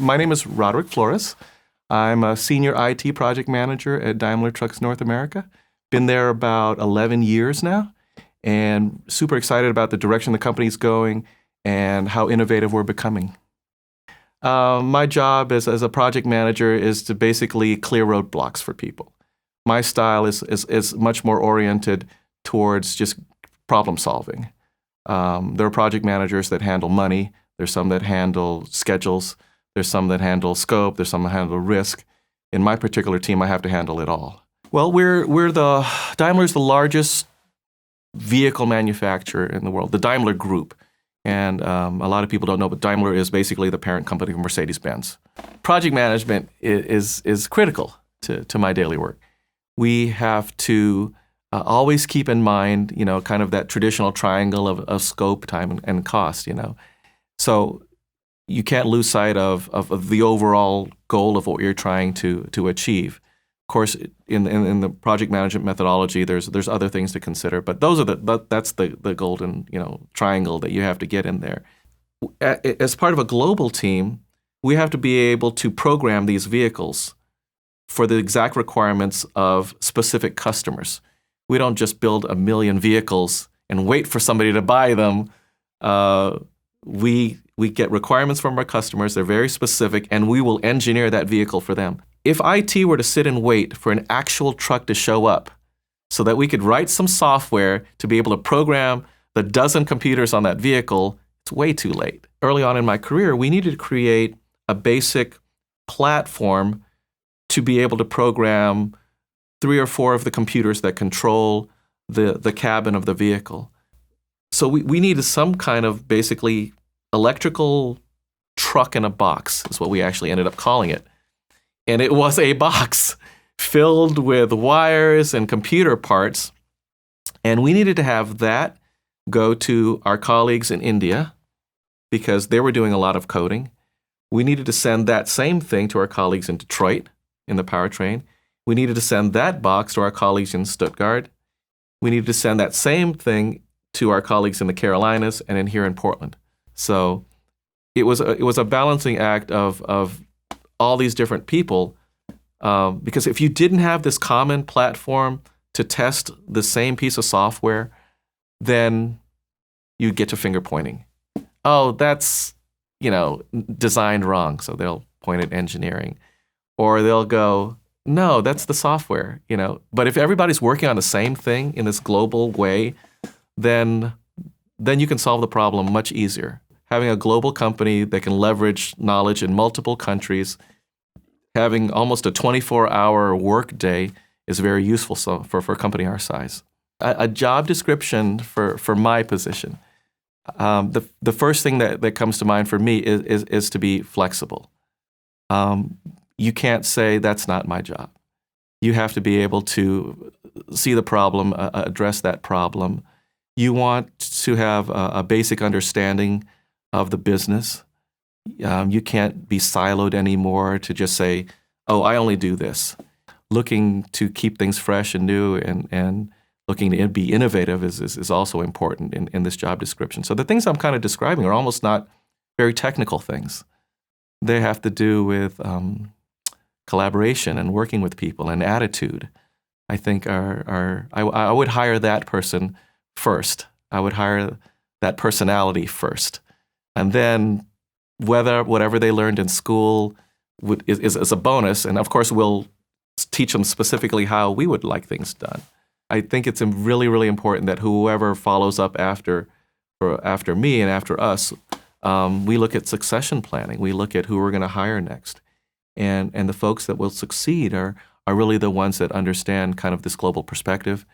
My name is Roderick Flores. I'm a senior IT project manager at Daimler Trucks North America. Been there about 11 years now, and super excited about the direction the company's going and how innovative we're becoming. My job as a project manager is to basically clear roadblocks for people. My style is much more oriented towards just problem solving. There are project managers that handle money. There's some that handle schedules. There's some that handle scope. There's some that handle risk. In my particular team, I have to handle it all. Well, Daimler's the largest vehicle manufacturer in the world, the Daimler Group. And a lot of people don't know, but Daimler is basically the parent company of Mercedes-Benz. Project management is critical to my daily work. We have to always keep in mind, kind of that traditional triangle of scope, time, and cost, So you can't lose sight of the overall goal of what you're trying to achieve. Of course, in the project management methodology, there's other things to consider, but that's the golden triangle that you have to get in there. As part of a global team, we have to be able to program these vehicles for the exact requirements of specific customers. We don't just build 1 million vehicles and wait for somebody to buy them. We get requirements from our customers. They're very specific, and we will engineer that vehicle for them. If IT were to sit and wait for an actual truck to show up so that we could write some software to be able to program the dozen computers on that vehicle, it's way too late. Early on in my career, we needed to create a basic platform to be able to program 3 or 4 of the computers that control the cabin of the vehicle. So we needed some kind of basically electrical truck in a box, is what we actually ended up calling it. And it was a box filled with wires and computer parts. And we needed to have that go to our colleagues in India because they were doing a lot of coding. We needed to send that same thing to our colleagues in Detroit in the powertrain. We needed to send that box to our colleagues in Stuttgart. We needed to send that same thing to our colleagues in the Carolinas and here in Portland. So it was a balancing act of all these different people, because if you didn't have this common platform to test the same piece of software, then you get to finger pointing. Oh, that's designed wrong, so they'll point at engineering, or they'll go, no, that's the software. But if everybody's working on the same thing in this global way, then you can solve the problem much easier. Having a global company that can leverage knowledge in multiple countries, having almost a 24-hour work day is very useful for a company our size. A job description for my position, the first thing that comes to mind for me is to be flexible. You can't say that's not my job. You have to be able to see the problem, address that problem. You want to have a basic understanding of the business. You can't be siloed anymore to just say, oh, I only do this. Looking to keep things fresh and new and looking to be innovative is also important in this job description. So the things I'm kind of describing are almost not very technical things. They have to do with collaboration and working with people and attitude. I think I would hire that person first. I would hire that personality first. And then whatever they learned in school is a bonus. And of course, we'll teach them specifically how we would like things done. I think it's really, really important that whoever follows up after me and after us, we look at succession planning. We look at who we're going to hire next. And the folks that will succeed are really the ones that understand kind of this global perspective